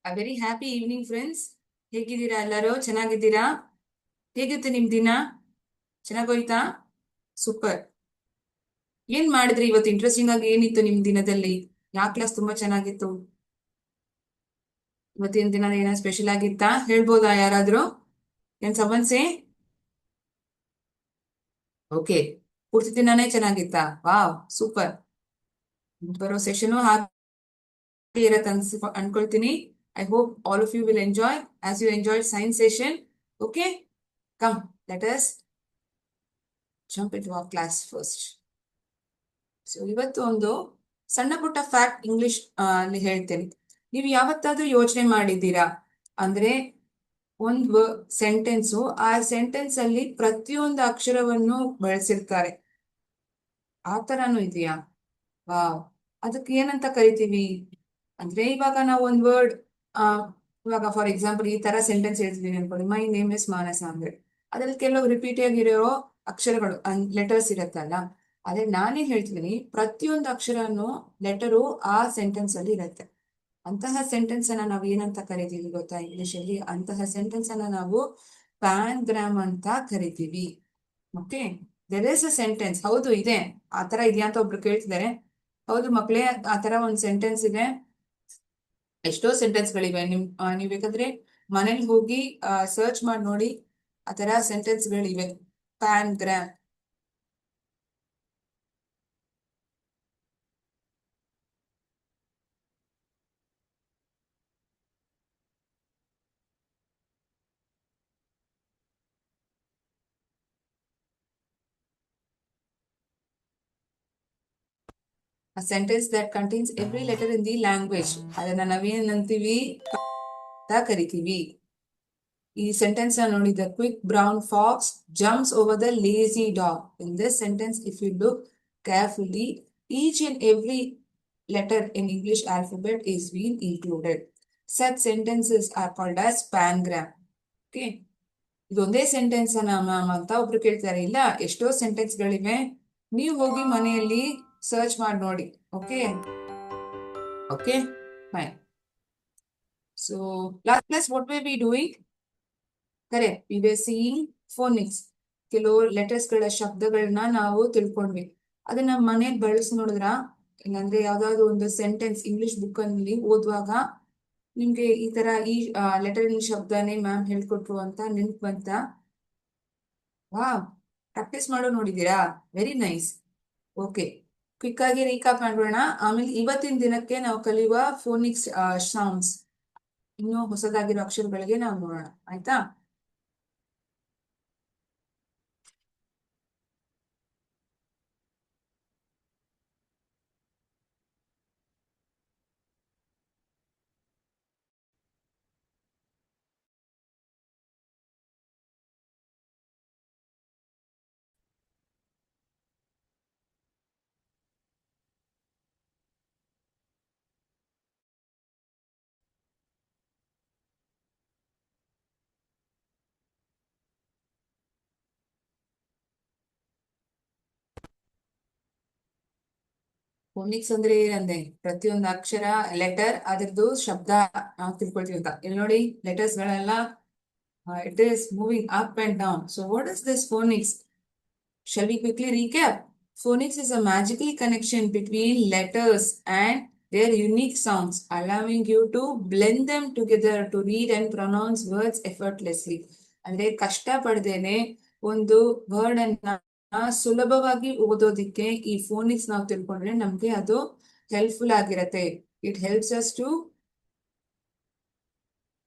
A very happy evening friends. ಹೇಗಿದ್ದೀರಾ ಎಲ್ಲರೂ? ಚೆನ್ನಾಗಿದ್ದೀರಾ? ಹೇಗಿತ್ತು ನಿಮ್ ದಿನ? ಚೆನ್ನಾಗೋಯ್ತಾ? ಸೂಪರ್. ಏನ್ ಮಾಡಿದ್ರಿ ಇವತ್ತು? ಇಂಟ್ರೆಸ್ಟಿಂಗ್ ಆಗಿ ಏನಿತ್ತು ನಿಮ್ ದಿನದಲ್ಲಿ? ಯಾವ ಕ್ಲಾಸ್ ತುಂಬಾ ಚೆನ್ನಾಗಿತ್ತು? ಇವತ್ತಿನ ದಿನ ಏನೋ ಸ್ಪೆಷಲ್ ಆಗಿತ್ತಾ? ಹೇಳ್ಬೋದಾ ಯಾರಾದ್ರೂ? ಏನ್ ಸಮನ್ಸೆ? ಓಕೆ. ಪೂರ್ತಿ ದಿನಾನೇ ಚೆನ್ನಾಗಿತ್ತಾ? Wow, super. ಬರೋ ಸೆಷನ್ ಹಾಗೆ ಇರತ್ತೆ ಅನ್ಕೊಳ್ತೀನಿ. I hope all of you will enjoy as you enjoy science session. Okay, come, let us jump in to our class first. So ಇವತ್ತು ಒಂದು ಸಣ್ಣ ಪುಟ್ಟ ಫ್ಯಾಕ್ಟ್ ಇಂಗ್ಲಿಷ್ ಅಲ್ಲಿ ಹೇಳ್ತೇನೆ. ನೀವು ಯಾವತ್ತಾದ್ರೂ ಯೋಚನೆ ಮಾಡಿದ್ದೀರಾ? ಅಂದ್ರೆ ಒಂದು ಸೆಂಟೆನ್ಸು, ಆ ಸೆಂಟೆನ್ಸ್ ಅಲ್ಲಿ ಪ್ರತಿಯೊಂದು ಅಕ್ಷರವನ್ನು ಬಳಸಿರ್ತಾರೆ. ಆ ತರಾನು ಇದೆಯಾ? ವಾವ್. ಅದಕ್ಕೆ ಏನಂತ ಕರಿತೀವಿ? ಅಂದ್ರೆ ಇವಾಗ ನಾವು ಒಂದ್ ವರ್ಡ್, ಆ ಇವಾಗ ಫಾರ್ ಎಕ್ಸಾಂಪಲ್ ಈ ತರ ಸೆಂಟೆನ್ಸ್ ಹೇಳ್ತಿದೀವಿ ಅನ್ಕೊಳ್ಳಿ, ಮೈ ನೇಮ್ ಇಸ್ ಮಾನಸ ಅಂದ್ರೆ ಅದ್ರಲ್ಲಿ ಕೆಲವು ರಿಪೀಟ್ ಆಗಿರೋ ಅಕ್ಷರಗಳು, ಲೆಟರ್ಸ್ ಇರತ್ತಲ್ಲ. ಅದೇ ನಾನೇ ಹೇಳ್ತಿದ್ದೀನಿ, ಪ್ರತಿಯೊಂದು ಅಕ್ಷರನು ಲೆಟರು ಆ ಸೆಂಟೆನ್ಸ್ ಅಲ್ಲಿ ಇರತ್ತೆ. ಅಂತಹ ಸೆಂಟೆನ್ಸ್ ಅನ್ನ ನಾವು ಏನಂತ ಕರಿತೀವಿ ಗೊತ್ತಾ ಇಂಗ್ಲಿಷ್ ಅಲ್ಲಿ? ಅಂತಹ ಸೆಂಟೆನ್ಸ್ ಅನ್ನ ನಾವು ಪ್ಯಾನ್ಗ್ರಾಮ್ ಅಂತ ಕರಿತೀವಿ. Okay, there is a sentence. ಹೌದು ಇದೆ, ಆ ತರ ಇದೆಯಾ ಅಂತ ಒಬ್ರು ಕೇಳ್ತಿದ್ದಾರೆ. ಹೌದು ಮಕ್ಳೇ, ಆ ತರ ಒಂದ್ ಸೆಂಟೆನ್ಸ್ ಇದೆ. ಎಷ್ಟೋ ಸೆಂಟೆನ್ಸ್ ಗಳಿವೆ. ನೀವ್ ಬೇಕಾದ್ರೆ ಮನೇಲಿ ಹೋಗಿ ಸರ್ಚ್ ಮಾಡಿ ನೋಡಿ, ಆ ತರ ಸೆಂಟೆನ್ಸ್ ಗಳಿವೆ. ಪ್ಯಾನ್ಗ್ರಾಮ್. A sentence that contains every letter in the language. ಅದನ್ನ ನಾವೇನಂತೀವಿ? ಅಂತ ಕರಿತೀವಿ. ಈ ಸೆಂಟೆನ್ಸ್ ನೋಡಿ, the quick brown fox jumps over the lazy dog. In this sentence, if you look carefully, each and every letter in English alphabet is being included. Such sentences are called as pangram. Okay. ಇದೊಂದೇ sentence ma'am ಅಂತ ಒಬ್ರು ಕೇಳ್ತಾರೆ. ಇಲ್ಲ, ಎಷ್ಟೋ sentence ಗಳಿವೆ. ನೀವು ಹೋಗಿ ಮನೆಯಲ್ಲಿ ಸರ್ಚ್ ಮಾಡಿ ನೋಡಿ. Okay okay fine. So last class what way be doing? Correct, we way seeing phonics. ಕೆಲವು ಲೆಟರ್ಸ್ ಗಳ ಶಬ್ದಗಳನ್ನ ನಾವು ತಿಳ್ಕೊಂಡ್ವಿ. ಅದನ್ನ ಮನೇಲಿ ಬಳಸಿ ನೋಡಿದ್ರ, ಇಲ್ಲಾಂದ್ರೆ ಯಾವ್ದಾದ್ರು ಒಂದು ಸೆಂಟೆನ್ಸ್ ಇಂಗ್ಲಿಷ್ ಬುಕ್ ಅಲ್ಲಿ ಓದುವಾಗ ನಿಮ್ಗೆ ಈ ತರ ಈ ಲೆಟರ್ ಶಬ್ದನೇ ಮ್ಯಾಮ್ ಹೇಳ್ಕೊಟ್ರು ಅಂತ ನೆನ್ಪು ಬಂತ? ವಾ, ಪ್ರಾಕ್ಟೀಸ್ ಮಾಡೋ ನೋಡಿದೀರಾ? Very nice. ಓಕೆ, ಕ್ವಿಕ್ ಆಗಿ ರೀಕಾಪ್ ಮಾಡೋಣ. ಆಮೇಲೆ ಇವತ್ತಿನ ದಿನಕ್ಕೆ ನಾವು ಕಲಿಯುವ ಫೋನಿಕ್ಸ್ ಸೌಂಡ್ಸ್, ಇನ್ನೂ ಹೊಸದಾಗಿರೋ ಅಕ್ಷರಗಳಿಗೆ ನಾವು ನೋಡೋಣ. ಆಯ್ತಾ? ಫೋನಿಕ್ಸ್ ಅಂದ್ರೆ ಏನಂದೆ? ಪ್ರತಿಯೊಂದು ಅಕ್ಷರ, ಲೆಟರ್, ಅದ್ರದ್ದು ಶಬ್ದ ನಾವು ತಿಳ್ಕೊಳ್ತೀವಿ ಅಂತ. ಇಲ್ಲಿ ನೋಡಿ, ಲೆಟರ್ಸ್ ಗಳೆಲ್ಲ it is moving up and down. So what is this phonics? Shall we quickly recap? Phonics is a magical connection between letters and their unique sounds, allowing you to blend them together to read and pronounce words effortlessly. ಅಂದ್ರೆ ಕಷ್ಟ ಪಡ್ದೇನೆ ಒಂದು word ಅನ್ನ ಸುಲಭವಾಗಿ ಓದೋದಿಕ್ಕೆ ಈ phonics ನಾವು ತಿಳ್ಕೊಂಡ್ರೆ ನಮ್ಗೆ ಅದು ಹೆಲ್ಪ್ಫುಲ್ ಆಗಿರತ್ತೆ. It helps us to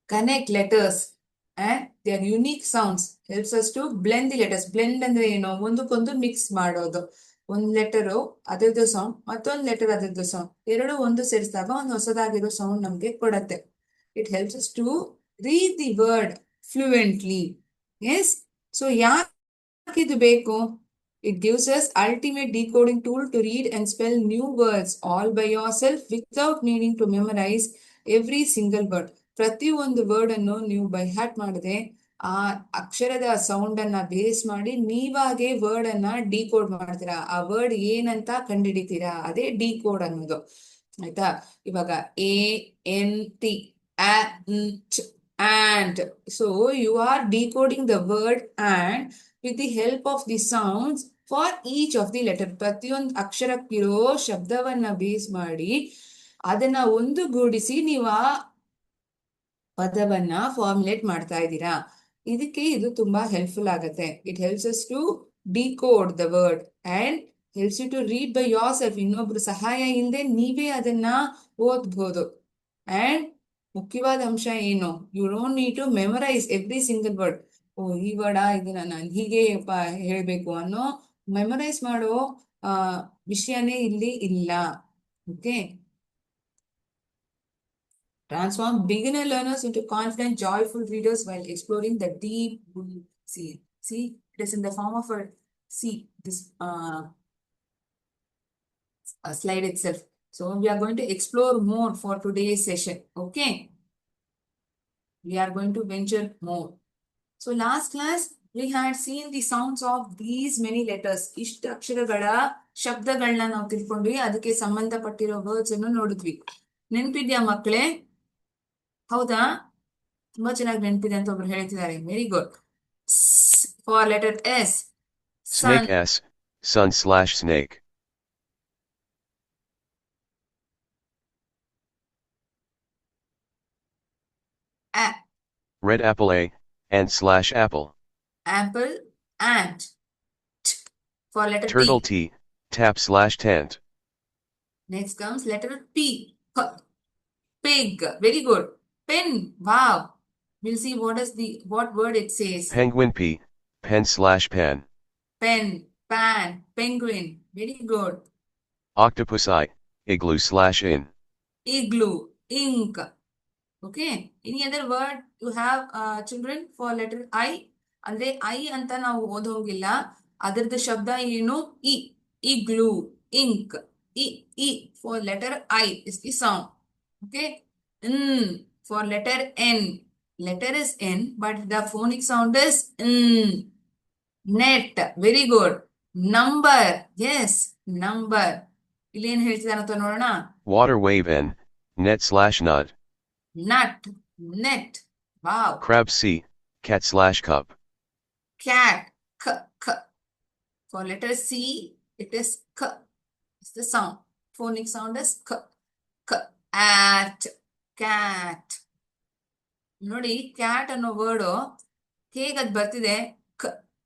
connect letters and their unique sounds, helps us to blend the letters. Blend ಅಂದ್ರೆ ಏನು? ಒಂದಕ್ಕೊಂದು ಮಿಕ್ಸ್ ಮಾಡೋದು. ಒಂದ್ ಲೆಟರು ಅದರದ್ದು ಸೌಂಡ್, ಮತ್ತೊಂದ್ ಲೆಟರ್ ಅದರದ್ದು ಸೌಂಡ್, ಎರಡು ಒಂದು ಸೇರಿಸಿದಾಗ ಒಂದು ಹೊಸದಾಗಿರೋ ಸೌಂಡ್ ನಮ್ಗೆ ಕೊಡತ್ತೆ. It helps us to read the word fluently. Yes. So ಯಾಕೆ ಇದು ಬೇಕು? It gives us ultimate decoding tool to read and spell new words all by yourself without needing to memorize every single word. ಪ್ರತಿ ಒಂದು word ಅನ್ನು ನೀವು by heart ಮಾಡದೆ, ಆ ಅಕ್ಷರದ ಸೌಂಡ್ ಅನ್ನ ಬೇಸ್ ಮಾಡಿ ನೀವಾಗೆ ವರ್ಡ್ ಅನ್ನ ಡಿಕೋಡ್ ಮಾಡ್ತೀರಾ. ಆ ವರ್ಡ್ ಏನಂತ ಕಂಡುಹಿಡಿತೀರಾ, ಅದೇ ಡಿಕೋಡ್ ಅನ್ನೋದು. ಆಯ್ತಾ? ಇವಾಗ A N T and. So you are decoding the word and with the help of the sounds for each of the letter. ಪ್ರತಿಯೊಂದು ಅಕ್ಷರಕ್ಕಿರೋ ಶಬ್ದವನ್ನ ಬೇಸ್ ಮಾಡಿ ಅದನ್ನ ಒಂದುಗೂಡಿಸಿ ನೀವು ಆ ಪದವನ್ನ ಫಾರ್ಮುಲೇಟ್ ಮಾಡ್ತಾ ಇದ್ದೀರಾ. ಇದಕ್ಕೆ ಇದು ತುಂಬಾ ಹೆಲ್ಪ್ಫುಲ್ ಆಗುತ್ತೆ. It helps us to decode the word and helps you to read by yourself. ಇನ್ನೊಬ್ರು ಸಹಾಯ ಇಲ್ಲದೆ ನೀವೇ ಅದನ್ನ ಓದ್ಬೋದು. ಅಂಡ್ ಮುಖ್ಯವಾದ ಅಂಶ ಏನು, you don't need to memorize every single word. ಓ ಈ ವರ್ಡ ಇದನ್ನ ನಾನು ಹೀಗೆ ಹೇಳ್ಬೇಕು ಅನ್ನೋ ಮೆಮರೈಸ್ ಮಾಡೋ ವಿಷಯನೇ ಇಲ್ಲಿ ಇಲ್ಲ. Okay. Transform beginner learners into confident, joyful readers while exploring the deep blue sea. See, it is in the form of a sea, this slide itself. So we are going to explore more for today's session. Okay. We are going to venture more. So last class, we had seen the sounds of these many letters. ಇಷ್ಟು ಅಕ್ಷರಗಳ ಶಬ್ದಗಳನ್ನ ನಾವು ತಿಳ್ಕೊಂಡ್ವಿ, ಅದಕ್ಕೆ ಸಂಬಂಧಪಟ್ಟಿರೋ words ಅನ್ನು ನೋಡಿದ್ವಿ. ನೆನಪಿದ್ಯಾ ಮಕ್ಕಳೇ? ಹೌದಾ? ತುಂಬಾ ಚೆನ್ನಾಗಿ ನೆನಪಿದೆ ಅಂತ ಒಬ್ರು ಹೇಳ್ತಿದ್ದಾರೆ. Very good. For letter S, Snake S, sun/snake. Red apple A, ant/apple. Apple, ant. For letter Turtle T. T, tap/tent. Next comes letter P. Pig. Very good. Pen. Wow. We'll see what word it says. Penguin P, pen/pen. Pen, pan, penguin. Very good. Octopus I, igloo/in. Igloo, ink. Okay. Any other word you have, children, for letter I? ಅಂದ್ರೆ I ಅಂತ ನಾವು ಓದೋಂಗಿಲ್ಲ. ಅದರದ್ದು ಶಬ್ದ ಏನು? ಇ. Igloo, ink. ಇ for letter I is the sound. Okay. For letter N. Letter is N, but the phonic sound is net. Very good. Number. Yes, number. ಇಲ್ಲಿ ಏನ್ ಹೇಳ್ತಿದಾರೆ ಅಂತ ನೋಡೋಣ. Water wave N, net/nut. Nut, net. Wow. Crab C, cat/cup. Cat, k. For letter C, it is k. It's the sound. Phonic sound is k. At, cat. ನೋಡಿ, cat ಅನ್ನೋ word ಹೇಗದ್ ಬರ್ತಿದೆ?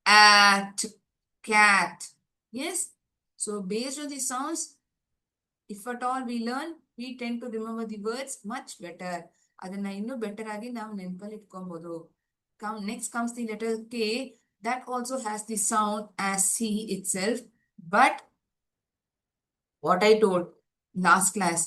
at, cat. Yes. So based on the sounds, if at all we learn, we tend to remember the words much better. ಅದನ್ನ ಇನ್ನೂ better ಆಗಿ ನಾವು ನೆನಪಲ್ಲಿ ಇಟ್ಕೊಬಹುದು. Next comes the letter K. That also has the sound as C itself. But what I told last class,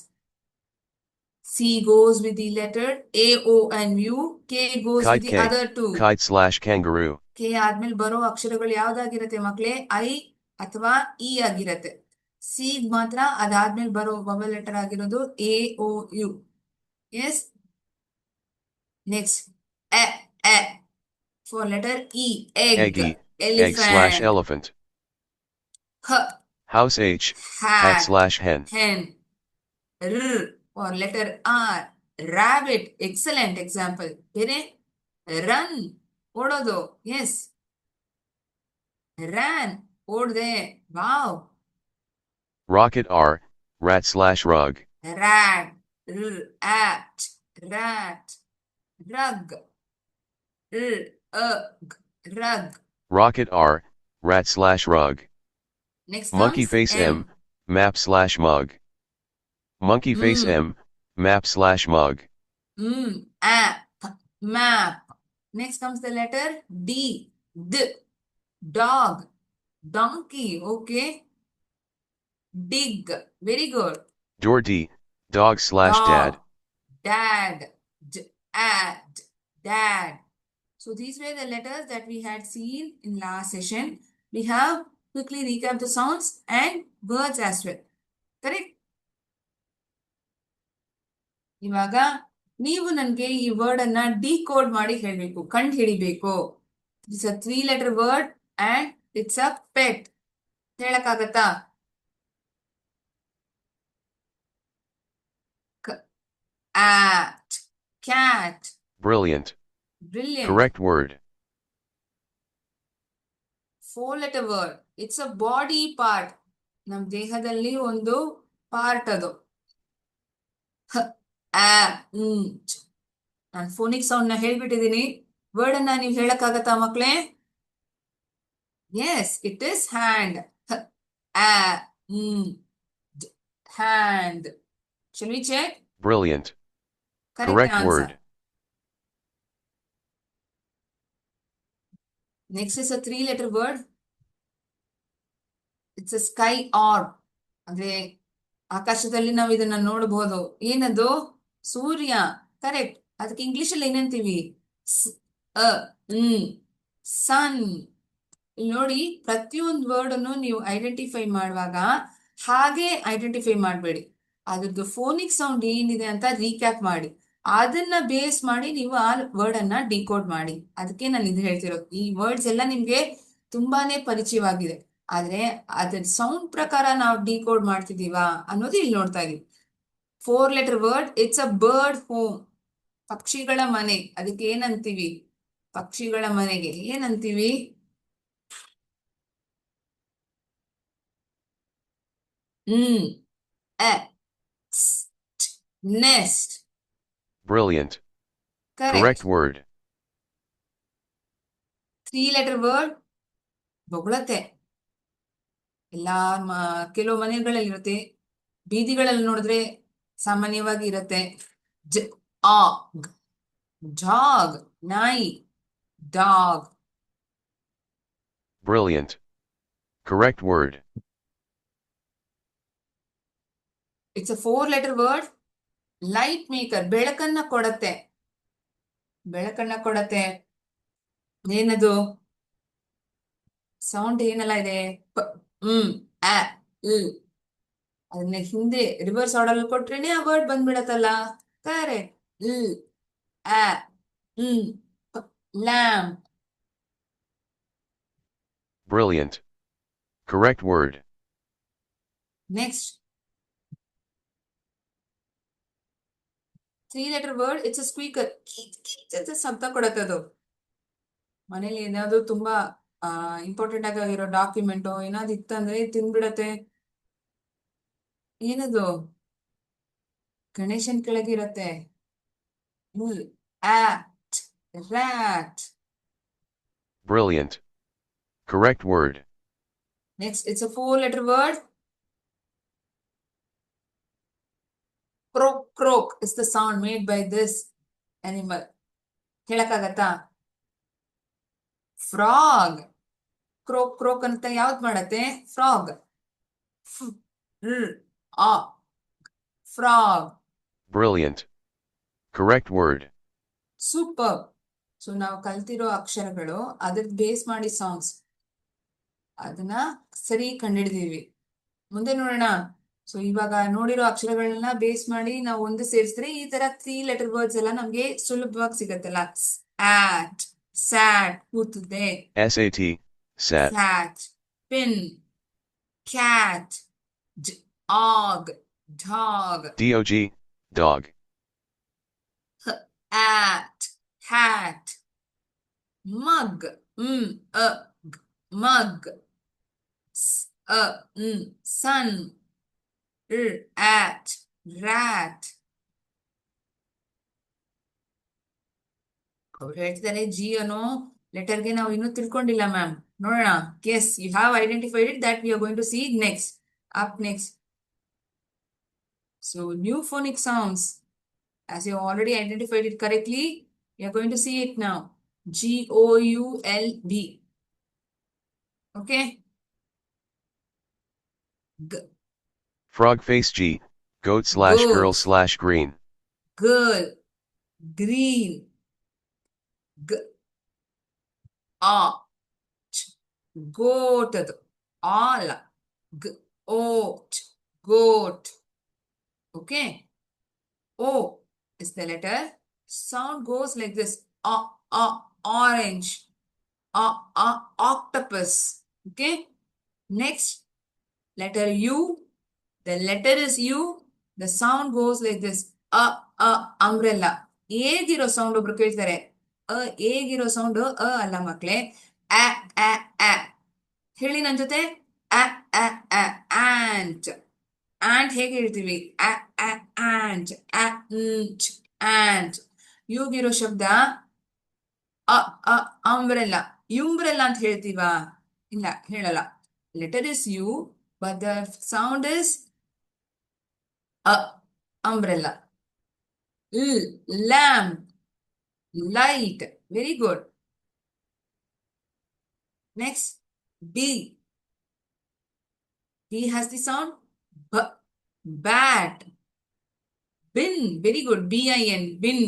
C goes with the letter A, O, and U. K goes Kite with the K, other two. kite/kangaroo. K ಆದ್ಮೇಲೆ ಬರೋ ಅಕ್ಷರಗಳು ಯಾವ್ದಾಗಿರತ್ತೆ ಮಕ್ಕಳೇ? I ಅಥವಾ E ಆಗಿರತ್ತೆ. C ಮಾತ್ರ ಅದಾದ್ಮೇಲೆ ಬರೋ bubble letter ಆಗಿರೋದು A, O, U. Yes. Next A for letter E. Egg. Eggy, Elephant. egg/elephant. H. House H, Hat. hat/hen. Hen. R for letter R. Rabbit. Excellent example. ಬೇರೆ run. ಓಡೋದು. Yes. Ran. ಓಡ್ದೆ. Wow. Rocket R, rat/rug. Rat. At. Rat. Rug. Rug. Rocket R, rat/rug. Next Monkey comes face M. M, map/mug. Monkey face M, map/mug. App. Map. Next comes the letter D. Dog. Donkey. Okay. Dig. Very good. Door D, dog/dad. Dad. Dad. So these were the letters that we had seen in last session. We have quickly recap the sounds and words as well. Correct? ಇವಾಗ ನೀವು ನನಗೆ ಈ word ಅನ್ನ decode ಮಾಡಿ ಹೇಳಬೇಕು, ಕಂಡು ಹಿಡಿಬೇಕು. It's a 3-letter word and it's a pet. ಹೇಳಕ್ಕಾಗತ್ತಾ? At. cat. Brilliant. Brilliant. Correct word. 4-letter word. It's a body part. ನಮ್ಮ ದೇಹದಲ್ಲಿ ಒಂದು ಪಾರ್ಟ್ ಅದು. ಹ, ಆ, ಚ್. ನಾನು ಫೋನಿಕ್ ಸೌಂಡ್ ನ ಹೇಳ್ಬಿಟ್ಟಿದ್ದೀನಿ. ವರ್ಡ್ ಅನ್ನ ನೀವು ಹೇಳಕ್ಕಾಗತ್ತಾ ಮಕ್ಳೇ? Yes, it is hand. ಆ, hand. Shall we check? Brilliant. Correct Correct answer. word. Next is a 3-letter word. It's a sky orb. ಅಂದ್ರೆ ಆಕಾಶದಲ್ಲಿ ನಾವು ಇದನ್ನ ನೋಡಬಹುದು. ಏನದು? ಸೂರ್ಯ. ಕರೆಕ್ಟ್. ಅದಕ್ಕೆ ಇಂಗ್ಲಿಷ್ ಅಲ್ಲಿ ಏನಂತೀವಿ? ಸನ್. ಇಲ್ಲಿ ನೋಡಿ, ಪ್ರತಿಯೊಂದು ವರ್ಡ್ ಅನ್ನು ನೀವು ಐಡೆಂಟಿಫೈ ಮಾಡುವಾಗ ಹಾಗೆ ಐಡೆಂಟಿಫೈ ಮಾಡಬೇಡಿ. ಅದ್ರದ್ದು ಫೋನಿಕ್ ಸೌಂಡ್ ಏನಿದೆ ಅಂತ ರೀಕ್ಯಾಪ್ ಮಾಡಿ, ಅದನ್ನ ಬೇಸ್ ಮಾಡಿ ನೀವು ಆ ವರ್ಡ್ ಅನ್ನ ಡಿಕೋಡ್ ಮಾಡಿ. ಅದಕ್ಕೆ ನಾನು ಇದು ಹೇಳ್ತಿರೋದು. ಈ ವರ್ಡ್ಸ್ ಎಲ್ಲ ನಿಮ್ಗೆ ತುಂಬಾನೇ ಪರಿಚಯವಾಗಿದೆ, ಆದ್ರೆ ಅದ್ರ ಸೌಂಡ್ ಪ್ರಕಾರ ನಾವು ಡಿಕೋಡ್ ಮಾಡ್ತಿದೀವಾ ಅನ್ನೋದು ಇಲ್ಲಿ ನೋಡ್ತಾ ಇದೀವಿ. 4-letter word. It's a bird home. ಪಕ್ಷಿಗಳ ಮನೆ. ಅದಕ್ಕೆ ಏನಂತೀವಿ? ಪಕ್ಷಿಗಳ ಮನೆಗೆ ಏನಂತೀವಿ? Nest. Brilliant. Correct. Correct word. 3-letter word. ಬೊಗಳತೆ. ಎಲ್ಲಾ ಕೆಲವು ಮನೆಗಳಲ್ಲಿ ಇರುತ್ತೆ, ಬೀದಿಗಳಲ್ಲಿ ನೋಡಿದ್ರೆ ಸಾಮಾನ್ಯವಾಗಿ ಇರುತ್ತೆ. ಜಾಗ್. ನಾಯಿ. Dog. Brilliant. Correct word. It's a 4-letter word. Light maker. ಬೆಳಕನ್ನ ಕೊಡತ್ತೆ. ಬೆಳಕನ್ನ ಕೊಡತ್ತೆ. ಏನದು? ಸೌಂಡ್ ಏನೆಲ್ಲ ಇದೆ? ಆ, ಅದನ್ನ ಹಿಂದೆ ರಿವರ್ಸ್ ಆರ್ಡರ್ ಕೊಟ್ರೇನೆ ಆ ವರ್ಡ್ ಬಂದ್ಬಿಡತ್ತಲ್ಲ. ಕರೆಕ್ಟ್. ಆ, lamp. Brilliant. Correct word. Next 3-letter word. It's a speaker. ಶಬ್ದ ಕೊಡತ್ತದು. ಮನೇಲಿ ಏನಾದ್ರು ತುಂಬಾ ಇಂಪಾರ್ಟೆಂಟ್ ಆಗಿರೋ ಡಾಕ್ಯುಮೆಂಟ್ ಏನಾದ್ರು ಇತ್ತಂದ್ರೆ ತಿಂದ್ಬಿಡತ್ತೆ. ಏನದು? ಗಣೇಶನ್ ಕೆಳಗಿರತ್ತೆ. rat. Brilliant. Correct word. Next, it's a 4-letter word. Croak, croak is the sound made by this animal. ಹೇಳಕ್ಕಾಗತ್ತಾ? ಫ್ರಾಗ್. ಕ್ರೋಕ್ ಕ್ರೋಕ್ ಅಂತ ಯಾವ್ದು ಮಾಡತ್ತೆ? Frog. Frog. Brilliant. Correct word. Super. So ನಾವು ಕಲ್ತಿರೋ ಅಕ್ಷರಗಳು ಅದಕ್ಕೆ ಬೇಸ್ ಮಾಡಿ ಸಾಂಗ್ಸ್, ಅದನ್ನ ಸರಿ ಕಂಡಿಡಿದೀವಿ. ಮುಂದೆ ನೋಡೋಣ. ಸೊ ಇವಾಗ ನೋಡಿರೋ ಅಕ್ಷರಗಳನ್ನ ಬೇಸ್ ಮಾಡಿ ನಾವು ಒಂದು ಸೇರಿಸಿದ್ರೆ ಈ ತರ 3-letter ವರ್ಡ್ಸ್ ಎಲ್ಲ ನಮ್ಗೆ ಸುಲಭವಾಗಿ ಸಿಗತ್ತಲ್ಲ. ಆಟ್, ಸ್ಯಾಟ್, ಕೂತಿದೆ. SAT. Sat. Sat. Pin. Cat. ಆಗ್. Dog. DOG. Dog. At. Hat. Mug. Mug. Sun. At. Rat. ಅವ್ರು ಹೇಳ್ತಿದ್ದಾರೆ ಜಿ ಅನ್ನೋ ಲೆಟರ್ಗೆ ನಾವು ಇನ್ನೂ ತಿಳ್ಕೊಂಡಿಲ್ಲ ಮ್ಯಾಮ್. ನೋಡೋಣ. Yes, you have identified it. That we are going to see next. Up next. So new phonic sounds. As you already identified it correctly, we are going to see it now. GOULB. Okay? Frog face G. Goat slash girl Goat. slash green. Girl. Green. Goat. All. Goat. Goat. Okay? O is the letter. Sound goes like this. Orange. Octopus. Okay? Next, letter U. The letter is U. The sound goes like this. Umbrella. ಏಗಿರೋ sound ಒಬ್ರು ಕೇಳ್ತಾರೆ. ಏಗಿರೋ sound ಅಲ್ಲ ಮಕ್ಳೇ, ಆ ಆ ಆ. ಹೇಳಿ ನನ್ ಜೊತೆ, ಆ ಆ ಆ. ಆಂಟ್. ಆಂಟ್ ಹೇಗೆ ಹೇಳ್ತೀವಿ? ಆ ಆ ಆಂಟ್. ಆಂಟ್. ಇವ್ಗಿರೋ ಶಬ್ದ ಅ ಅ ಅಂಬ್ರೆಲ್ಲ. ಯುಂಬ್ರೆಲ್ಲ ಅಂತ ಹೇಳ್ತೀವಾ? ಇಲ್ಲ, ಹೇಳಲ್ಲ. Letter is U, but the sound is uh. Umbrella. lamp. Light. Very good. Next, B. B has the sound B. Bat. Bin. Very good. bin. Bin.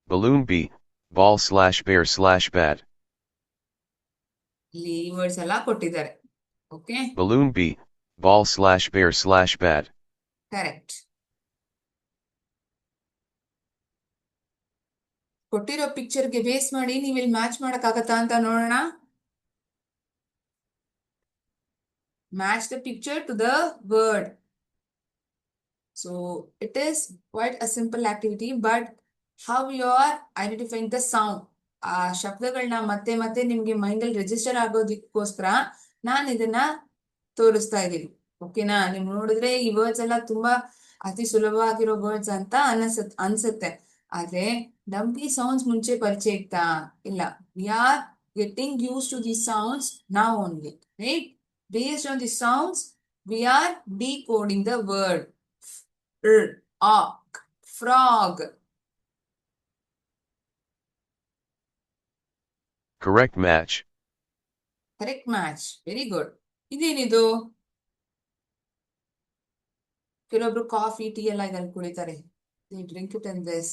Balloon B, ball/bear/bat. ಇಲ್ಲಿ words ಎಲ್ಲ ಕೊಟ್ಟಿದ್ದಾರೆ. Okay, Balloon B, ball/bear/bat. Correct. ಕೊಟ್ಟಿರೋ ಪಿಕ್ಚರ್ಗೆ base ಮಾಡಿ ನೀವು ಇಲ್ಲಿ match ಮಾಡಕ್ಕಾಗತ್ತಾ ಅಂತ ನೋಡೋಣ. Match the picture to the word. So it is quite a simple activity, but how you are identifying the sound. ಆ ಶಬ್ದಗಳನ್ನ ಮತ್ತೆ ಮತ್ತೆ ನಿಮ್ಗೆ ಮೈಂಡ್ ಅಲ್ಲಿ ರಿಜಿಸ್ಟರ್ ಆಗೋದಕ್ಕೋಸ್ಕರ ನಾನು ಇದನ್ನ ತೋರಿಸ್ತಾ ಇದ್ದೀನಿ. ಓಕೆನಾ? ನೀವು ನೋಡಿದ್ರೆ ಈ ವರ್ಡ್ಸ್ ಎಲ್ಲ ತುಂಬಾ ಅತಿ ಸುಲಭವಾಗಿರೋ ವರ್ಡ್ಸ್ ಅಂತ ಅನ್ಸುತ್ತೆ. ಆದ್ರೆ ನಮ್ಗೆ ಸೌಂಡ್ಸ್ ಮುಂಚೆ ಪರಿಚಯ ಇತ್ತಾ? ಇಲ್ಲ. We are getting used to the sounds now only, right? Based on the sounds, we are decoding the word. Auk, frog. Correct match. Correct match. Very good. ಇದೇನಿದು? ಕೆಲವೊಬ್ರು ಕಾಫಿ ಟೀ ಎಲ್ಲ ಇದ್ರಲ್ಲಿ ಕುಡಿತಾರೆ. They drink it in this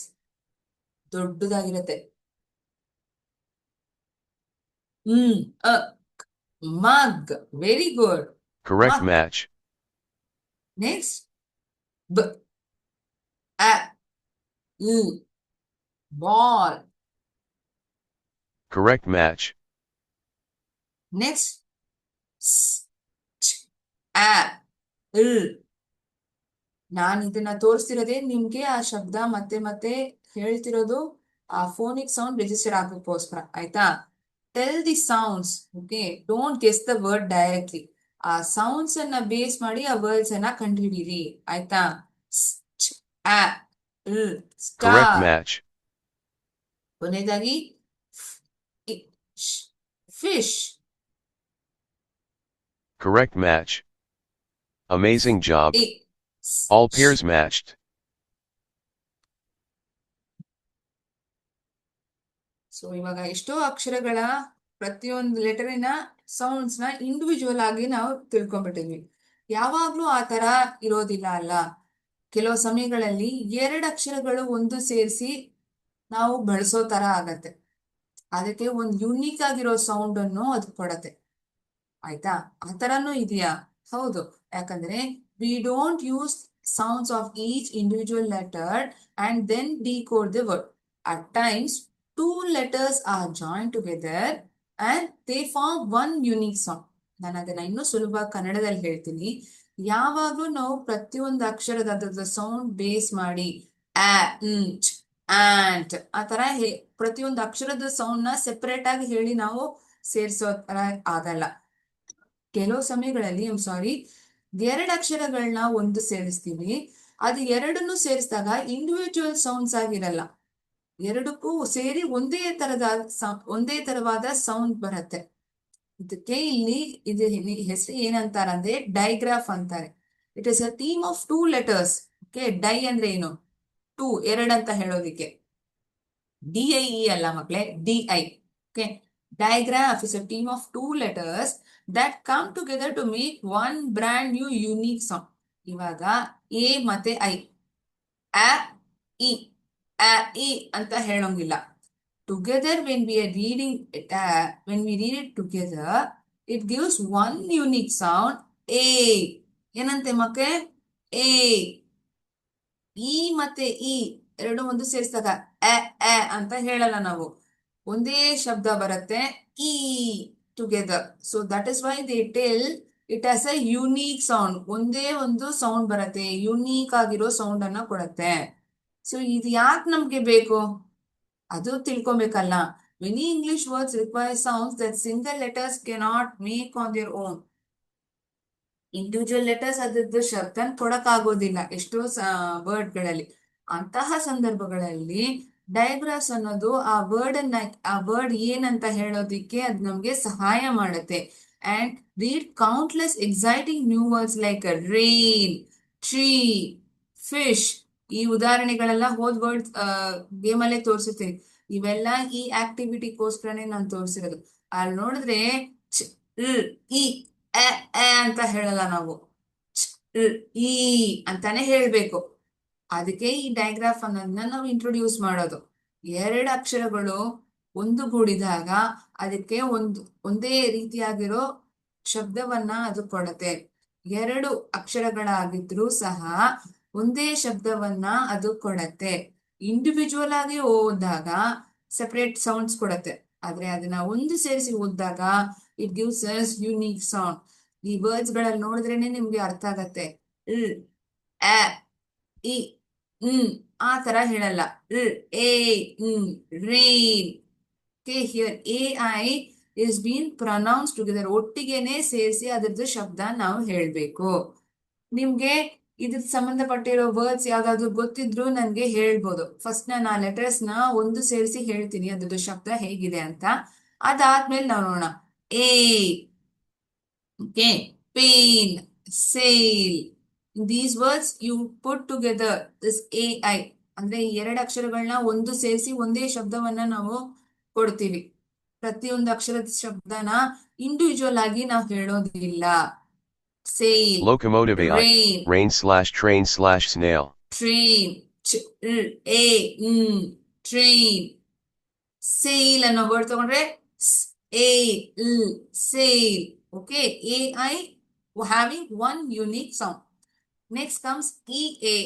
ದೊಡ್ಡದಾಗಿರುತ್ತೆ. Mug. Very good. Correct Mug. match. Next, B. A. L. Ball. Correct match. Next, S. Ch. A. L. ನಾನು ಇದನ್ನ ತೋರಿಸ್ತಿರೋದೇ ನಿಮ್ಗೆ ಆ ಶಬ್ದ ಮತ್ತೆ ಮತ್ತೆ ಹೇಳ್ತಿರೋದು ಆ ಫೋನಿಕ್ ಸೌಂಡ್ ರಿಜಿಸ್ಟರ್ ಆಗೋಕ್ಕೋಸ್ಕರ, ಆಯ್ತಾ? Tell the sounds. Okay, don't guess the word directly. ಆ ಸೌಂಡ್ಸ್ ಅನ್ನ ಬೇಸ್ ಮಾಡಿ ಆ ವರ್ಡ್ಸ್ ಅನ್ನ ಕಂಡುಹಿಡೀರಿ, ಆಯ್ತಾ? Correct star. match. ಕೊನೆಯದಾಗಿ fish. Correct match. Amazing job. All pairs matched. So ಇವಾಗ ಎಷ್ಟೋ ಅಕ್ಷರಗಳ ಪ್ರತಿಯೊಂದು ಲೆಟರಿನ ಸೌಂಡ್ಸ್ ನ ಇಂಡಿವಿಜುವಲ್ ಆಗಿ ನಾವು ತಿಳ್ಕೊಂಡ್ಬಿಟ್ಟಿದ್ವಿ. ಯಾವಾಗ್ಲೂ ಆ ತರ ಇರೋದಿಲ್ಲ ಅಲ್ಲ. ಕೆಲವು ಸಮಯಗಳಲ್ಲಿ ಎರಡು ಅಕ್ಷರಗಳು ಒಂದು ಸೇರಿಸಿ ನಾವು ಬಳಸೋ ತರ ಆಗತ್ತೆ. ಅದಕ್ಕೆ ಒಂದು ಯುನೀಕ್ ಆಗಿರೋ ಸೌಂಡ್ ಅನ್ನು ಅದು ಕೊಡತ್ತೆ, ಆಯ್ತಾ? ಆ ತರನು ಇದೆಯಾ? ಹೌದು. ಯಾಕಂದ್ರೆ we don't use sounds of each individual letter and then decode the word. At times two letters are joined together and they form one unique sound. ನಾನು ಅದನ್ನ ಇನ್ನೂ ಸುಲಭ ಕನ್ನಡದಲ್ಲಿ ಹೇಳ್ತೀನಿ. ಯಾವಾಗ್ಲೂ ನಾವು ಪ್ರತಿಯೊಂದು ಅಕ್ಷರದ ಸೌಂಡ್ ಬೇಸ್ ಮಾಡಿ ಆಂಟ್ ಆ ತರ ಪ್ರತಿಯೊಂದು ಅಕ್ಷರದ ಸೌಂಡ್ ನ ಸೆಪರೇಟ್ ಆಗಿ ಹೇಳಿ ನಾವು ಸೇರಿಸೋ ತರ ಆಗಲ್ಲ. ಕೆಲವು ಸಮಯಗಳಲ್ಲಿ ಎರಡು ಅಕ್ಷರಗಳನ್ನ ಒಂದು ಸೇರಿಸ್ತೀವಿ. ಅದು ಎರಡನ್ನೂ ಸೇರಿಸಿದಾಗ ಇಂಡಿವಿಜುವಲ್ ಸೌಂಡ್ಸ್ ಆಗಿರಲ್ಲ, ಎರಡಕ್ಕೂ ಸೇರಿ ಒಂದೇ ತರವಾದ ಸೌಂಡ್ ಬರುತ್ತೆ. ಇದಕ್ಕೆ ಇಲ್ಲಿ ಹೆಸರು ಏನಂತಾರಂದ್ರೆ ಡೈಗ್ರಾಫ್ ಅಂತಾರೆ. It is a team of two letters. Okay, di ಅಂದ್ರೆ ಏನು? ಟೂ, ಎರಡಂತ ಹೇಳೋದಿಕ್ಕೆ. DIE ಅಲ್ಲ ಮಕ್ಕಳೇ, DI. Okay, digraph is a team of two letters that come together to make one brand new unique sound. ಇವಾಗ A ಮತ್ತೆ I, ಅ ಇ ಅಂತ ಹೇಳೋಂಗಿಲ್ಲ. Together when we read it together, it gives one unique sound, A. ಏನಂತೆ ಮಕ್ಕಳೇ? A. E ಮತ್ತೆ E ಎರಡು ಒಂದು ಸೇರಿಸಿದಾಗ ಅ ಅಂತ ಹೇಳಲ್ಲ ನಾವು, ಒಂದೇ ಶಬ್ದ ಬರುತ್ತೆ, E together. So that is why they tell it as a unique sound. ಒಂದೇ ಒಂದು ಸೌಂಡ್ ಬರುತ್ತೆ, ಯುನೀಕ್ ಆಗಿರೋ ಸೌಂಡ್ ಅನ್ನ ಕೊಡುತ್ತೆ. ಸೊ ಇದು ಯಾಕೆ ನಮ್ಗೆ ಬೇಕು ಅದು ತಿಳ್ಕೊಬೇಕಲ್ಲ. Many English words require sounds that single letters cannot make on their own. Individual letters ಅದ್ರದ್ದು ಶಬ್ದ ಕೊಡಕ್ಕಾಗೋದಿಲ್ಲ ಎಷ್ಟೋ ವರ್ಡ್ಗಳಲ್ಲಿ. ಅಂತಹ ಸಂದರ್ಭಗಳಲ್ಲಿ ಡಯಾಗ್ರಾಫ್ಸ್ ಅನ್ನೋದು ಆ ವರ್ಡ್ ಏನಂತ ಹೇಳೋದಿಕ್ಕೆ ಅದು ನಮ್ಗೆ ಸಹಾಯ ಮಾಡುತ್ತೆ. And read countless exciting new words like rain, tree, fish. ಈ ಉದಾಹರಣೆಗಳೆಲ್ಲ ಹೋದ್ ವರ್ಡ್ ಗೇಮಲ್ಲೇ ತೋರಿಸಿರ್ತೀನಿ. ಇವೆಲ್ಲ ಈ ಆಕ್ಟಿವಿಟಿಗೋಸ್ಕರನೇ ನಾನು ತೋರಿಸಿರೋದು. ಅಲ್ಲಿ ನೋಡಿದ್ರೆ ಚ್, ರ್, ಇ, ಎ, ಎ ಅಂತ ಹೇಳಲ್ಲ ನಾವು, ಚ್, ರ್, ಈ ಅಂತಾನೆ ಹೇಳ್ಬೇಕು. ಅದಕ್ಕೆ ಈ ಡಯಾಗ್ರಾಫ್ ಅನ್ನೋದನ್ನ ನಾವು ಇಂಟ್ರೊಡ್ಯೂಸ್ ಮಾಡೋದು. ಎರಡು ಅಕ್ಷರಗಳು ಒಂದುಗೂಡಿದಾಗ ಅದಕ್ಕೆ ಒಂದೇ ರೀತಿಯಾಗಿರೋ ಶಬ್ದವನ್ನ ಅದು ಕೊಡುತ್ತೆ. ಎರಡು ಅಕ್ಷರಗಳಾಗಿದ್ರೂ ಸಹ ಒಂದೇ ಶಬ್ದವನ್ನ ಅದು ಕೊಡತ್ತೆ. ಇಂಡಿವಿಜುವಲ್ ಆಗಿ ಓದಿದಾಗ ಸೆಪರೇಟ್ ಸೌಂಡ್ಸ್ ಕೊಡತ್ತೆ. ಆದ್ರೆ ಅದನ್ನ ಒಂದು ಸೇರಿಸಿ ಓದಿದಾಗ it gives us unique sound. ಈ ವರ್ಡ್ಸ್ ಗಳಲ್ಲಿ ನೋಡಿದ್ರೇನೆ ನಿಮ್ಗೆ ಅರ್ಥ ಆಗತ್ತೆ. ಲ್, ಅ, ಇ, ಆ ತರ ಹೇಳಲ್ಲ. ರ್, A, rain. Okay, here A I is been pronounce together. ಒಟ್ಟಿಗೆನೆ ಸೇರಿಸಿ ಅದ್ರದ್ದು ಶಬ್ದ ನಾವು ಹೇಳ್ಬೇಕು. ನಿಮ್ಗೆ ಇದಕ್ಕೆ ಸಂಬಂಧಪಟ್ಟಿರೋ ವರ್ಡ್ಸ್ ಯಾವ್ದಾದ್ರು ಗೊತ್ತಿದ್ರು ನನ್ಗೆ ಹೇಳ್ಬೋದು. ಫಸ್ಟ್ ನಾನು ಆ ಲೆಟರ್ಸ್ ನ ಒಂದು ಸೇರಿಸಿ ಹೇಳ್ತೀನಿ ಅದ್ರದ್ದು ಶಬ್ದ ಹೇಗಿದೆ ಅಂತ. ಅದಾದ್ಮೇಲೆ ನಾವು ನೋಡೋಣ. A, okay, pain, sail. These words you put together this A I ಅಂದ್ರೆ ಈ ಎರಡು ಅಕ್ಷರಗಳನ್ನ ಒಂದು ಸೇರಿಸಿ ಒಂದೇ ಶಬ್ದವನ್ನ ನಾವು ಕೊಡ್ತೀವಿ. ಪ್ರತಿಯೊಂದು ಅಕ್ಷರದ ಶಬ್ದನ ಇಂಡಿವಿಜುವಲ್ ಆಗಿ ನಾವು ಹೇಳೋದಿಲ್ಲ. Sale, Locomotive AI. Rain, Rain/train/snail. Train, A, train. Sale ಅನ್ನೋ ವರ್ಡ್ ತಗೊಂಡ್ರೆ sale. Okay, A I having one unique sound. Next comes EA.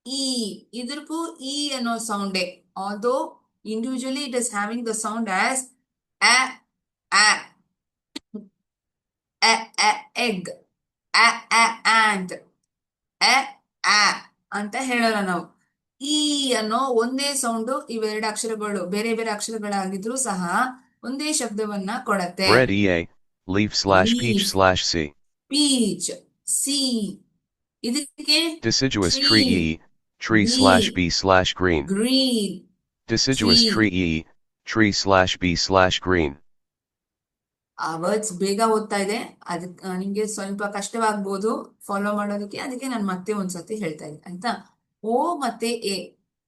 E. ಇದಕ್ಕೂ E ಅನ್ನೋ ಸೌಂಡೇ. Although individually it is having the sound as a, a, egg, a, and, a ಅಂತ ಹೇಳೋಲ್ಲ ನಾವು. ಈ ಅನ್ನೋ ಒಂದೇ ಸೌಂಡು ಇವೆರಡು ಅಕ್ಷರಗಳು ಬೇರೆ ಬೇರೆ ಅಕ್ಷರಗಳಾಗಿದ್ರು ಸಹ ಒಂದೇ ಶಬ್ದವನ್ನ ಕೊಡತ್ತೆ. Bread EA. Leaf/peach/C. Peach, C. ಇದಕ್ಕೆ Deciduous tree, tree EE. Tree/B/green. green, Deciduous tree. tree EE. Tree/B/green. ಆ ವರ್ಡ್ಸ್ ಬೇಗ ಓದ್ತಾ ಇದೆ, ಅದಕ್ಕೆ ನಿಮ್ಗೆ ಸ್ವಲ್ಪ ಕಷ್ಟವಾಗ್ಬೋದು ಫಾಲೋ ಮಾಡೋದಕ್ಕೆ. ಅದಕ್ಕೆ ನಾನು ಮತ್ತೆ ಒಂದ್ಸತಿ ಹೇಳ್ತಾ ಇದ್ದೀನಿ ಆಯ್ತಾ. ಓ ಮತ್ತೆ ಎ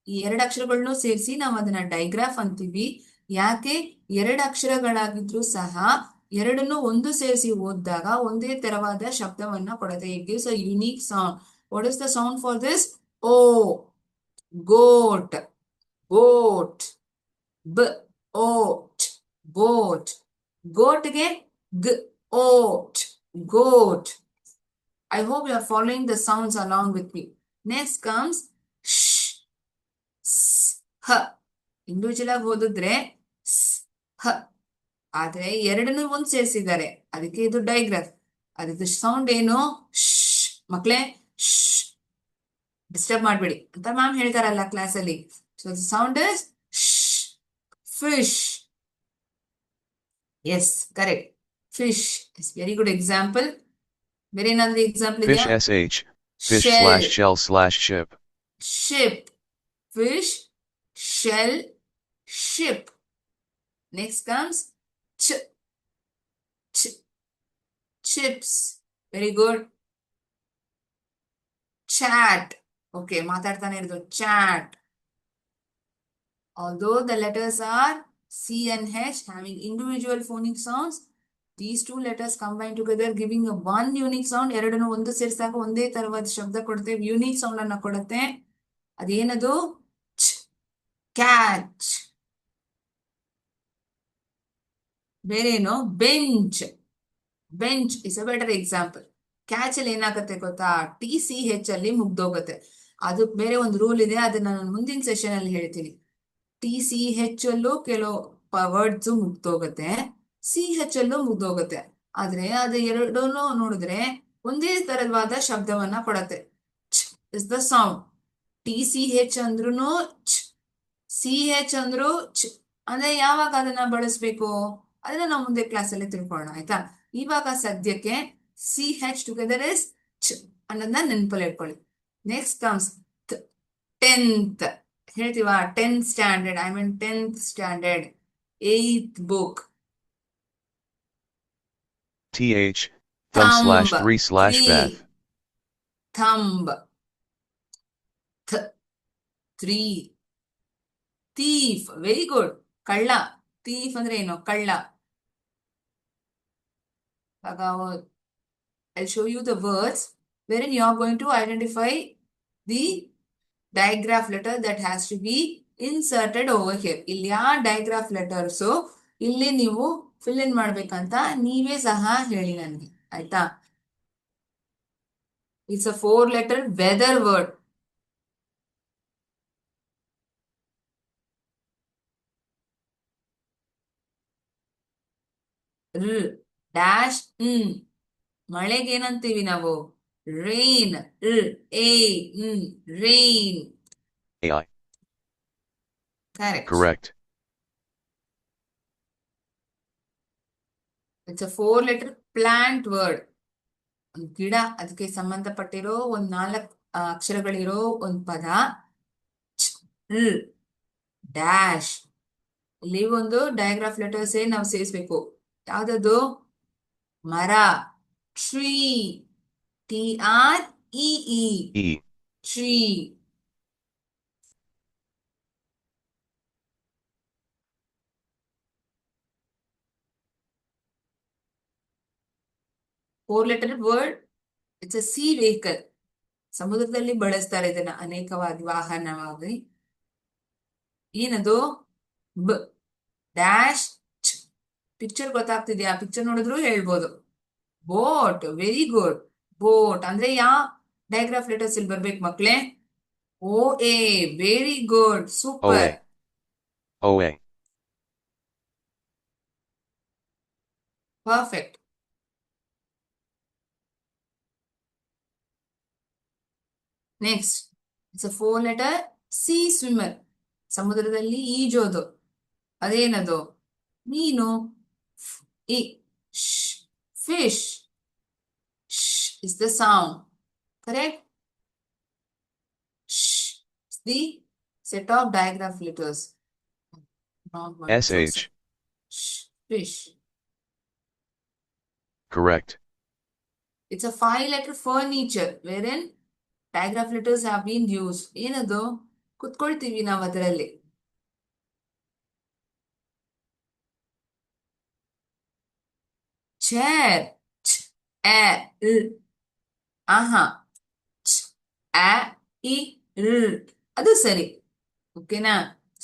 ಈ ಎರಡು ಅಕ್ಷರಗಳನ್ನು ಸೇರಿಸಿ ನಾವು ಅದನ್ನ ಡೈಗ್ರಾಫ್ ಅಂತೀವಿ. ಯಾಕೆ? ಎರಡು ಅಕ್ಷರಗಳಾಗಿದ್ರು ಸಹ ಎರಡನ್ನು ಒಂದು ಸೇರಿಸಿ ಓದಿದಾಗ ಒಂದೇ ತರವಾದ ಶಬ್ದವನ್ನ ಕೊಡುತ್ತೆ. It gives a unique sound. What is the sound for this? Oh, goat, boat, b, oat, boat. ಗೋಟ್ಗೆ g, oat, goat. I hope you are following the sounds along with me. Next comes sh, s, ಹ. Individual ಆಗಿ ಓದಿದ್ರೆ ಸ್, ಹ. ಆದ್ರೆ ಎರಡನ್ನೂ ಒಂದ್ ಸೇರಿಸಿದ್ದಾರೆ, ಅದಕ್ಕೆ ಇದು ಡೈಗ್ರಾಫ್. ಅದ್ರದ್ದು ಸೌಂಡ್ ಏನು? ಶ್. ಮಕ್ಳೇ, ಶ್, ಡಿಸ್ಟರ್ಬ್ ಮಾಡ್ಬೇಡಿ ಅಂತ ಮ್ಯಾಮ್ ಹೇಳ್ತಾರಲ್ಲ ಕ್ಲಾಸಲ್ಲಿ. So the sound is sh. Fish. Yes, correct. Fish is very good example. ಬೇರೆ ಏನಾದ್ರೂ ಎಕ್ಸಾಂಪಲ್ Fish ಇದೆಯಾ? SH. Shell, Fish/shell/ship. ship. Fish, shell, ship. Next comes ch, ch, chips. Very good. Chat. Okay, ಮಾತಾಡ್ತಾನೆ ಇರೋದು chat. Although the letters are C and H having individual phonic sounds, these two letters combine together giving a one unique sound. ಎರಡನ್ನು ಒಂದು ಸೇರಿಸಿದಾಗ ಒಂದೇ ತರವಾದ ಶಬ್ದ ಕೊಡುತ್ತೆ, unique sound ಅನ್ನ ಕೊಡುತ್ತೆ. ಅದೇನದು? ಕ್ಯಾಚ್. ಬೇರೇನು? Bench. Bench is a better example. Catch ಅಲ್ಲಿ ಏನಾಗುತ್ತೆ ಗೊತ್ತಾ? TCH ಅಲ್ಲಿ ಮುಗ್ದೋಗುತ್ತೆ. ಅದು ಬೇರೆ ಒಂದು ರೂಲ್ ಇದೆ, ಅದನ್ನ ನಾನು ಮುಂದಿನ ಸೆಷನ್ ಅಲ್ಲಿ ಹೇಳ್ತೀನಿ. TCH ಅಲ್ಲೂ ಕೆಲವು ವರ್ಡ್ಸ್ ಮುಗ್ದೋಗುತ್ತೆ, CH ಅಲ್ಲೂ ಮುಗ್ದೋಗುತ್ತೆ. ಆದ್ರೆ ಅದು ಎರಡನ್ನೂ ನೋಡಿದ್ರೆ ಒಂದೇ ತರವಾದ ಶಬ್ದವನ್ನ ಕೊಡತ್ತೆ. Is the sound. TCH ಅಂದ್ರೂ ಚ್, CH ಅಂದ್ರು ಚ್. ಅಂದ್ರೆ ಯಾವಾಗ ಅದನ್ನ ಬಳಸ್ಬೇಕು ಅದನ್ನ ನಾವು ಮುಂದೆ ಕ್ಲಾಸಲ್ಲಿ ತಿಳ್ಕೊಳ್ಳೋಣ ಆಯ್ತಾ. ಇವಾಗ ಸದ್ಯಕ್ಕೆ CH ಟುಗೆದರ್ ಇಸ್ ಚ್ ಅನ್ನೋದನ್ನ ನೆನಪಲ್ಲಿ ಇಟ್ಕೊಳ್ಳಿ. Next comes tenth. ಹೇಳ್ತೀವಾ 10th standard, I mean 10th standard 8th book. TH, thumb/3/Beth. Thumb. Three. Thief, very good. ಕಳ್ಳ. ಥೀಫ್ ಅಂದ್ರೆ ಏನು? ಕಳ್ಳ. I'll show you the words wherein you are going to identify the digraph letter that has to be inserted over here. ಇಲ್ಲಿ ಯಾವ ಡೈಗ್ರಾಫ್ letters ಇಲ್ಲಿ ನೀವು fill in ಮಾಡ್ಬೇಕಂತ ನೀವೇ ಸಹ ಹೇಳಿ ನನಗೆ ಆಯ್ತಾ. It's a 4-letter weather word. Dash. ಮಳೆಗೆ ಏನಂತೀವಿ ನಾವು? Rain. Rain. AI. Correct. Correct. It's a 4-letter plant word. ಒಂದು ಗಿಡ, ಅದಕ್ಕೆ ಸಂಬಂಧಪಟ್ಟಿರೋ ಒಂದ್ 4 ಅಕ್ಷರಗಳಿರೋ ಒಂದು ಪದ. ಡ್ಯಾಶ್. ಇಲ್ಲಿ ಒಂದು ಡಯಾಗ್ರಾಫ್ ಲೆಟರ್ಸ್ ನಾವು ಸೇರಿಸ್ಬೇಕು. ಯಾವ್ದದು? ಮರ. Tree. TREE. E. Tree. Four word. It's a sea vehicle. ಸಮುದ್ರದಲ್ಲಿ ಬಳಸ್ತಾರೆ ಇದನ್ನ ಅನೇಕವಾಗಿ ವಾಹನವಾಗಿ. ಏನದು? ಬ. ಡ್ಯಾಶ್. ಪಿಕ್ಚರ್ ಗೊತ್ತಾಗ್ತಿದ್ಯಾ? ಪಿಕ್ಚರ್ ನೋಡಿದ್ರು ಹೇಳ್ಬೋದು. ಬೋಟ್. Very good. ಬೋಟ್ ಅಂದ್ರೆ ಯಾವ ಡಯಾಗ್ರಾಫ್ ಲೆಟರ್ಸ್ ಇಲ್ಲಿ ಬರ್ಬೇಕು ಮಕ್ಳೇ? OA. Very good. Super. OA. Perfect. Next it's a 4-letter sea swimmer. ಸಮುದ್ರದಲ್ಲಿ ಈಜೋದು. ಅದೇನದು? ಮೀನು. Fish. Is the sound. Correct. The set of diagraph letters. SH. Fish. Correct. It's a 5-letter furniture wherein digraph letters have been used. ಏನದು? ಕುತ್ಕೊಳ್ತೀವಿ ನಾವು ಅದರಲ್ಲಿ. Chair. ಆಹಾ. ಅದು ಸರಿ. ಓಕೆನಾ?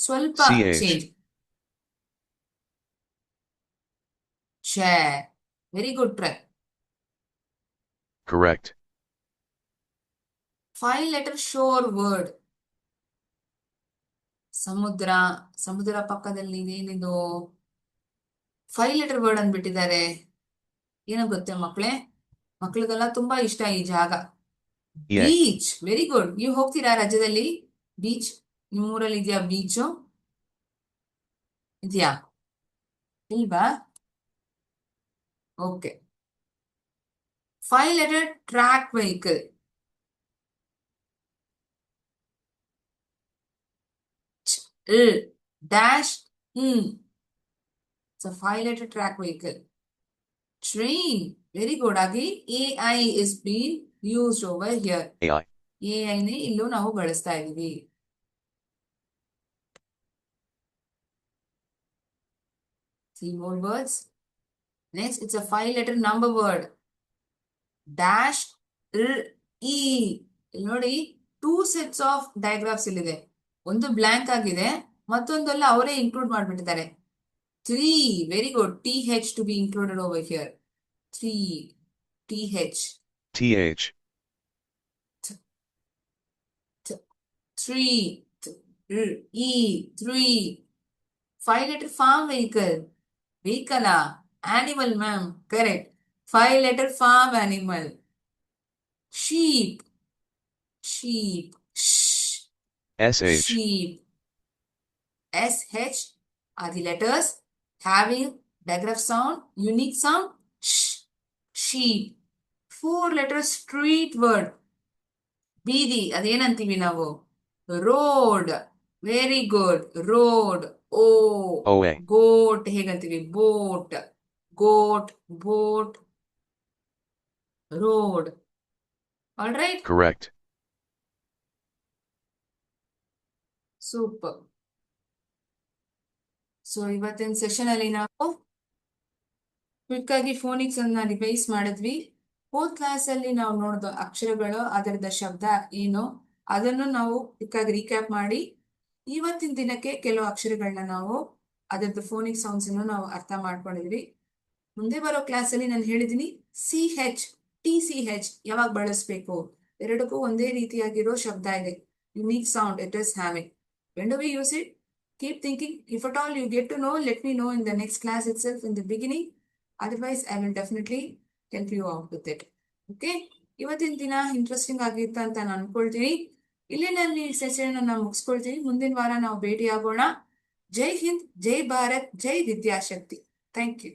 ಸ್ವಲ್ಪ CH. Change. Chair. Very good try. Correct. 5-letter sure word. ಸಮುದ್ರ. ಸಮುದ್ರ ಪಕ್ಕದಲ್ಲಿ ಏನಿದು? 5-letter word ಅಂದ್ಬಿಟ್ಟಿದ್ದಾರೆ. ಏನೋ ಗೊತ್ತೇ ಮಕ್ಳೇ? ಮಕ್ಳಿಗೆಲ್ಲ ತುಂಬಾ ಇಷ್ಟ ಈ ಜಾಗ. EA. ಬೀಚ್. Very good. ನೀವು ಹೋಗ್ತೀರಾ ರಾಜ್ಯದಲ್ಲಿ ಬೀಚ್? ನಿಮ್ಮೂರಲ್ಲಿ ಇದೆಯಾ ಬೀಚು? ಇದೆಯಾ? ಇಲ್ವಾ? Okay. 5-letter track vehicle. Dash. It's a 5-letter track vehicle. Train. Very good. Again, AI is being used over here. AI. AI ನೇ ಇಲ್ಲೂ ನಾವು ಬಳಸ್ತಾ ಇದೀವಿ. See more words. Next, it's a 5-letter number word. Dash. E. ಇಲ್ಲಿ ನೋಡಿ 2 sets of diagrams ಇಲ್ಲಿದೆ. ಒಂದು blank ಆಗಿದೆ, ಮತ್ತೊಂದಲ್ಲ ಅವರೇ include ಮಾಡ್ಬಿಟ್ಟಿದ್ದಾರೆ. 3. Very good. TH to be included over here. 3. TH. TH. 3. E. 3. 5-letter farm vehicle. Vehicle. Animal, ma'am. Correct. 5-letter farm animal. Sheep. Sheep. Shh. SH. sheep. SH are the letters having digraph sound, unique sound, sh, sheep. 4 letters street word. ಬೀದಿ ಅದೇನಂತೀವಿ ನಾವು? Road. Very good. Road. O. OA. Goat ಹೇಗಂತೀವಿ? Boat. Goat, boat, road. All right. Correct. Super. So ಇವತ್ತಿನ session ಅಲ್ಲಿ ನಾವು quick ಆಗಿ phonics ಅನ್ನ revise ಮಾಡಿದ್ವಿ. ಹೋದ್ ಕ್ಲಾಸ್ ಅಲ್ಲಿ ನಾವು ನೋಡಿದ ಅಕ್ಷರಗಳು, ಅದರದ ಶಬ್ದ ಏನು, ಅದನ್ನು ನಾವು ಕ್ವಿಕ್ ಆಗಿ ರೀಕ್ಯಾಪ್ ಮಾಡಿ ಇವತ್ತಿನ ದಿನಕ್ಕೆ ಕೆಲವು ಅಕ್ಷರಗಳನ್ನ ನಾವು ಅದರದ್ದು ಫೋನಿಕ್ ಸೌಂಡ್ಸ್ ಅನ್ನು ನಾವು ಅರ್ಥ ಮಾಡ್ಕೊಂಡಿದ್ವಿ. ಮುಂದೆ ಬರೋ ಕ್ಲಾಸ್ ಅಲ್ಲಿ ನಾನು ಹೇಳಿದೀನಿ CH, TCH ಯಾವಾಗ ಬಳಸ್ಬೇಕು, ಎರಡಕ್ಕೂ ಒಂದೇ ರೀತಿಯಾಗಿರೋ ಶಬ್ದ ಇದೆ, unique sound it is having. When do we use it? Keep thinking. If at all you get to know, let me know in the next class itself in the beginning. Otherwise, I will definitely help you out with it. Okay? ಇವತ್ತಿನ ದಿನ interesting ಆಗಿತ್ತು ಅಂತ ನಾನು ಅನ್ಕೊಳ್ತೀನಿ. ಇಲ್ಲಿ ನಾನು ಈ session ಅನ್ನ ಮುಗಿಸ್ಕೊಳ್ತೀನಿ. ಮುಂದಿನ ವಾರ ನಾವು ಭೇಟಿ ಆಗೋಣ. ಜೈ ಹಿಂದ್, ಜೈ ಭಾರತ್, ಜೈ ವಿದ್ಯಾಶಕ್ತಿ. Thank you.